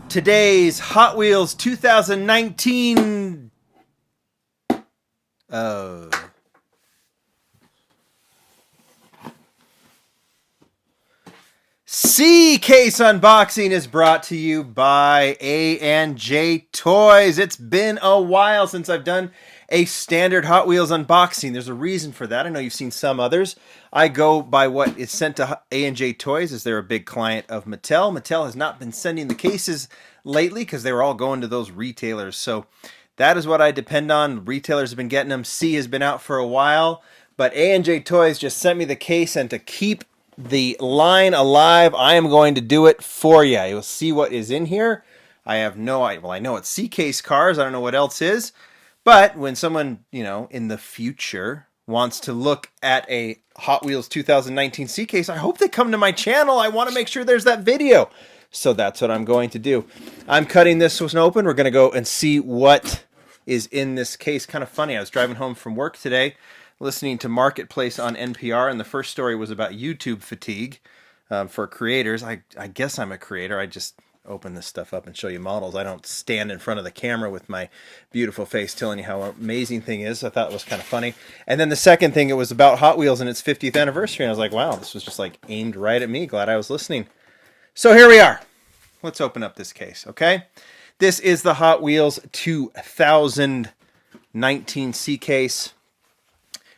Today's Hot Wheels 2019 C case unboxing is brought to you by A&J Toys. It's been a while since I've done a standard Hot Wheels unboxing. There's a reason for that. I know you've seen some others. I go by what is sent to A&J Toys, as they're a big client of Mattel. Mattel has not been sending the cases lately because they were all going to those retailers. So that is what I depend on. Retailers have been getting them. C has been out for a while, but A&J Toys just sent me the case, and to keep the line alive, I am going to do it for you. You'll see what is in here. I have no idea. Well, I know it's C-case cars. I don't know what else is. But when someone, in the future wants to look at a Hot Wheels 2019 C-case, I hope they come to my channel. I want to make sure there's that video. So that's what I'm going to do. I'm cutting this one open. We're going to go and see what is in this case. Kind of funny. I was driving home from work today, listening to Marketplace on NPR, and the first story was about YouTube fatigue for creators. I guess I'm a creator. I just open this stuff up and show you models. I don't stand in front of the camera with my beautiful face telling you how amazing thing is. I thought it was kind of funny. And then the second thing, it was about Hot Wheels and its 50th anniversary, and I was like, wow, this was just like aimed right at me. Glad I was listening. So here we are. Let's open up this case, okay? This is the Hot Wheels 2019 C case.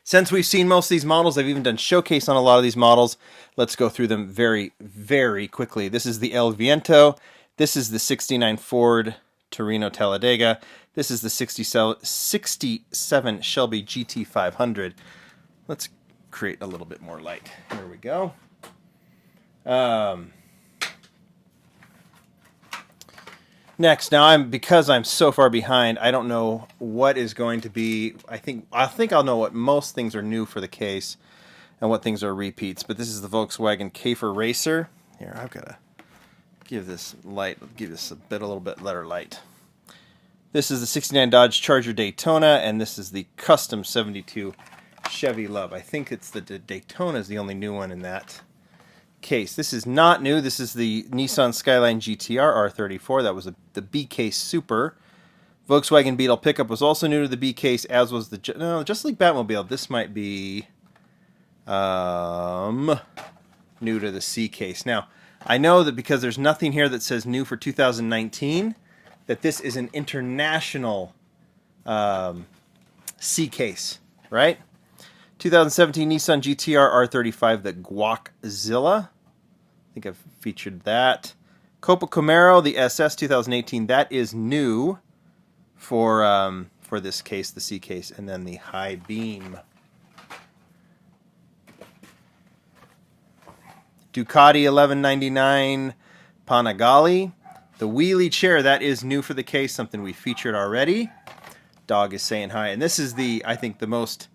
Since we've seen most of these models, I've even done showcase on a lot of these models. Let's go through them very, very quickly. This is the El Viento. This is the 69 Ford Torino Talladega. This is the 67 Shelby GT500. Let's create a little bit more light. Here we go. Next, now because I'm so far behind, I don't know what is going to be. I think I'll know what most things are new for the case and what things are repeats. But this is the Volkswagen K4 Racer. Here, I've got to give this light, give this a little bit better light. This is the 69 Dodge Charger Daytona, and this is the custom 72 Chevy Love. I think it's the Daytona is the only new one in that case. This is not new. This is the Nissan Skyline GTR R34. That was the B case Super. Volkswagen Beetle pickup was also new to the B case, as was the Just Like Batmobile. This might be new to the C case. Now, I know that because there's nothing here that says new for 2019, that this is an international C case, right? 2017 Nissan GTR R35, the Guaczilla. I think I've featured that. Copa Camaro, the SS 2018. That is new for this case, the C case, and then the High Beam. Ducati 1199 Panigale. The wheelie chair, that is new for the case, something we featured already. Dog is saying hi. And this is I think the most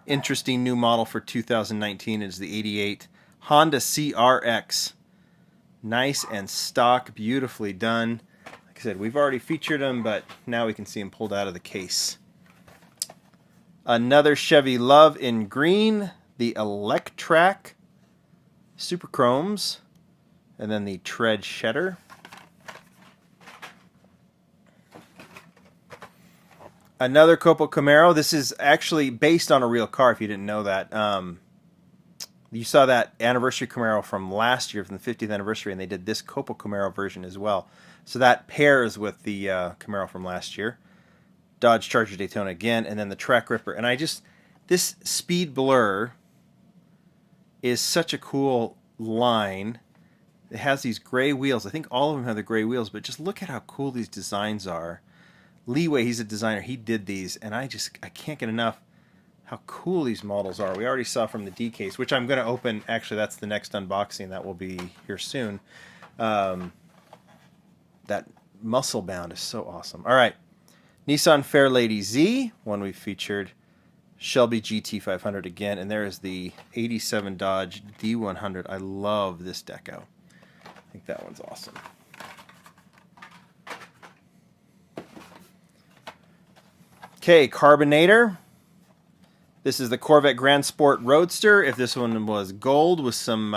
interesting new model for 2019 is the 88 Honda CRX. Nice and stock, beautifully done. Like I said, we've already featured them, but now we can see them pulled out of the case. Another Chevy Love in green, the Electrac Super Chromes, and then the Tread Shedder. Another Copa Camaro. This is actually based on a real car, if you didn't know that. You saw that anniversary Camaro from last year, from the 50th anniversary, and they did this Copa Camaro version as well. So that pairs with the Camaro from last year. Dodge Charger Daytona again, and then the Track Ripper. And this Speed Blur is such a cool line. It has these gray wheels. I think all of them have the gray wheels, but just look at how cool these designs are. Leeway, he's a designer. He did these, and I can't get enough how cool these models are. We already saw from the D case, which I'm going to open. Actually, that's the next unboxing. That will be here soon. That muscle bound is so awesome. All right. Nissan Fairlady Z, one we featured. Shelby GT500 again, and there is the 87 Dodge D100. I love this deco. I think that one's awesome. Okay, Carbonator. This is the Corvette Grand Sport Roadster. If this one was gold with some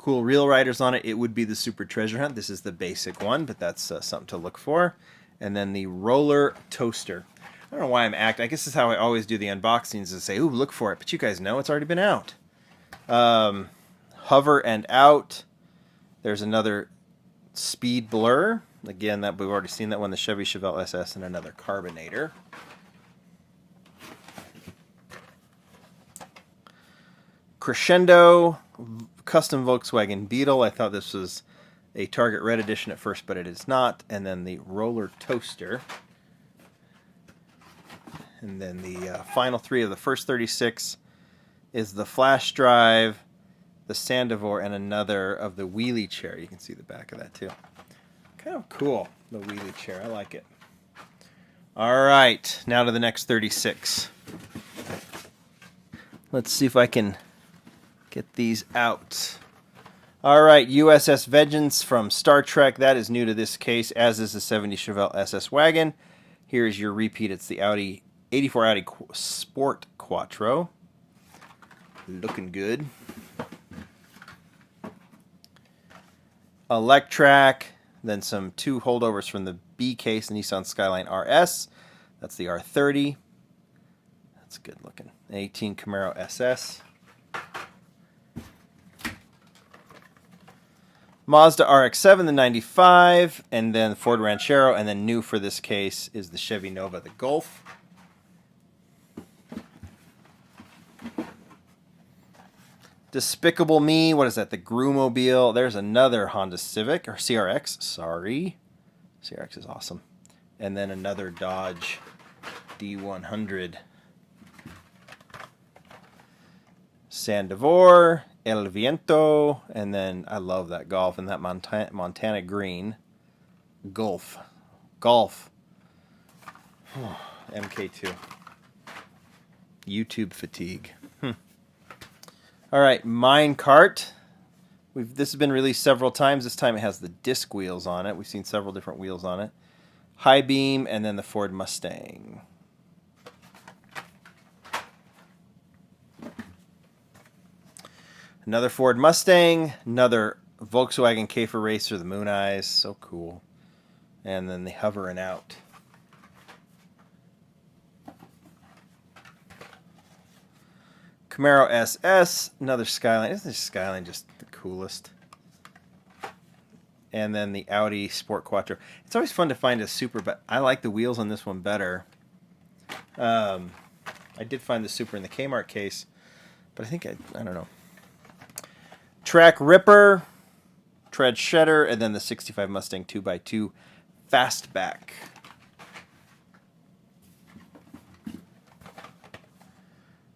cool reel riders on it, it would be the Super Treasure Hunt. This is the basic one, but that's something to look for. And then the Roller Toaster. I don't know why I'm acting. I guess this is how I always do the unboxings, is say, ooh, look for it. But you guys know it's already been out. Hover and Out. There's another Speed Blur. Again, that we've already seen that one, the Chevy Chevelle SS, and another Carbonator. Crescendo, custom Volkswagen Beetle. I thought this was a Target Red Edition at first, but it is not. And then the Roller Toaster. And then the final three of the first 36 is the Flash Drive, the Sandivore, and another of the wheelie chair. You can see the back of that too. Kind of cool, the wheelie chair. I like it. All right, now to the next 36. Let's see if I can get these out. All right, USS Vengeance from Star Trek. That is new to this case, as is the 70 Chevelle SS Wagon. Here's your repeat. It's the 84 Audi Sport Quattro. Looking good. Electrac. Then some two holdovers from the B case, Nissan Skyline RS. That's the R30. That's good looking. 18 Camaro SS. Mazda RX-7, the 95, and then Ford Ranchero, and then new for this case is the Chevy Nova, the Golf. Despicable Me, what is that? The Grewmobile. There's another Honda Civic, or CRX, sorry. CRX is awesome. And then another Dodge D100. Sandivore, El Viento, and then I love that Golf and that Montana Green. Golf. MK2. YouTube fatigue. All right, Minecart. This has been released several times. This time it has the disc wheels on it. We've seen several different wheels on it. High beam, and then the Ford Mustang. Another Ford Mustang, another Volkswagen K4 Racer, the Moon Eyes, so cool. And then the Hover and Out. Camaro SS, another Skyline. Isn't this Skyline just the coolest? And then the Audi Sport Quattro. It's always fun to find a Super, but I like the wheels on this one better. I did find the Super in the Kmart case, but I think I don't know. Track Ripper, Tread Shedder, and then the 65 Mustang 2x2 Fastback.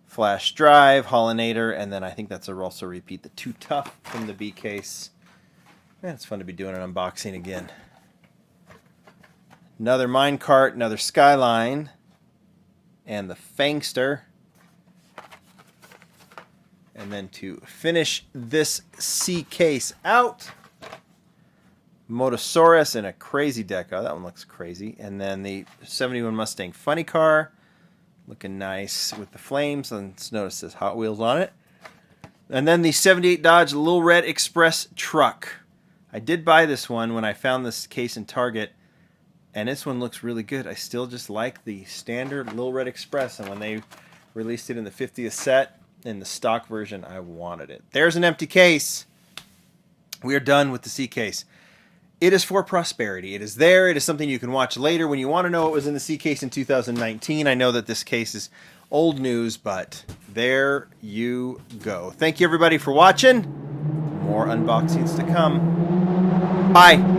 Flash Drive, Hollinator, and then I think that's also a repeat, the Too Tough from the B case. Man, it's fun to be doing an unboxing again. Another Minecart, another Skyline, and the Fangster. And then to finish this C case out, Motosaurus in a crazy deco. That one looks crazy. And then the 71 Mustang Funny Car. Looking nice with the flames. And notice it says Hot Wheels on it. And then the 78 Dodge Little Red Express truck. I did buy this one when I found this case in Target. And this one looks really good. I still just like the standard Little Red Express. And when they released it in the 50th set, in the stock version, I wanted it. There's an empty case. We are done with the C case. It is for prosperity. It is there. It is something you can watch later when you want to know what was in the C case in 2019. I know that this case is old news, but there you go. Thank you, everybody, for watching. More unboxings to come. Bye.